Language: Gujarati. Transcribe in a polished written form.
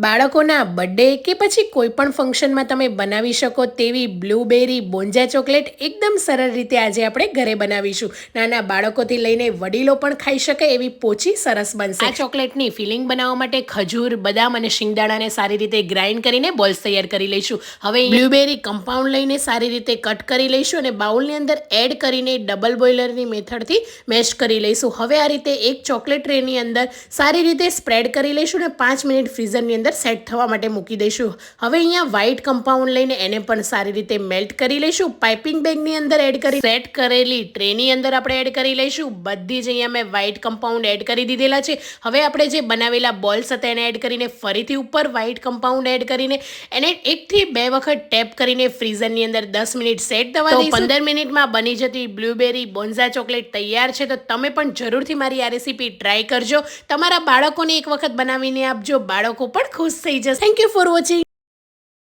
બાળકોના બર્થડે કે પછી કોઈ પણ ફંક્શનમાં તમે બનાવી શકો તેવી બ્લૂબેરી બોન્જા ચોકલેટ એકદમ સરળ રીતે આજે આપણે ઘરે બનાવીશું. નાના બાળકોથી લઈને વડીલો પણ ખાઈ શકે એવી પોચી સરસ બનશે. આ ચોકલેટની ફિલિંગ બનાવવા માટે ખજૂર, બદામ અને શિંગદાણાને સારી રીતે ગ્રાઇન્ડ કરીને બોલ્સ તૈયાર કરી લઈશું. હવે બ્લૂબેરી કમ્પાઉન્ડ લઈને સારી રીતે કટ કરી લઈશું અને બાઉલની અંદર એડ કરીને ડબલ બોઇલરની મેથડથી મેશ કરી લઈશું. હવે આ રીતે એક ચોકલેટ ટ્રેની અંદર સારી રીતે સ્પ્રેડ કરી લઈશું અને 5 મિનિટ ફ્રીઝરની અંદર સેટ થવા માટે મૂકી દઈશું. હવે અહીંયા વ્હાઇટ કમ્પાઉન્ડ લઈને એને પણ સારી રીતે મેલ્ટ કરી લઈશું. પાઇપિંગ બેગની અંદર એડ કરી સેટ કરેલી ટ્રેની અંદર આપણે એડ કરી લઈશું. બધી જ અહીંયા મેં વ્હાઇટ કમ્પાઉન્ડ એડ કરી દીધેલા છે. હવે આપણે જે બનાવેલા બોલ્સ હતા એને એડ કરીને ફરીથી ઉપર વ્હાઇટ કમ્પાઉન્ડ એડ કરીને એને 1 થી 2 વખત ટેપ કરીને ફ્રીઝરની અંદર 10 મિનિટ સેટ થવા દઈશું. 15 મિનિટમાં બની જતી બ્લૂબેરી બોન્ઝા ચોકલેટ તૈયાર છે. તો તમે પણ જરૂરથી મારી આ રેસીપી ટ્રાય કરજો. તમારા બાળકોને એક વખત બનાવીને આપજો. બાળકો પણ ખુશ થઈ જશે. Thank you for watching.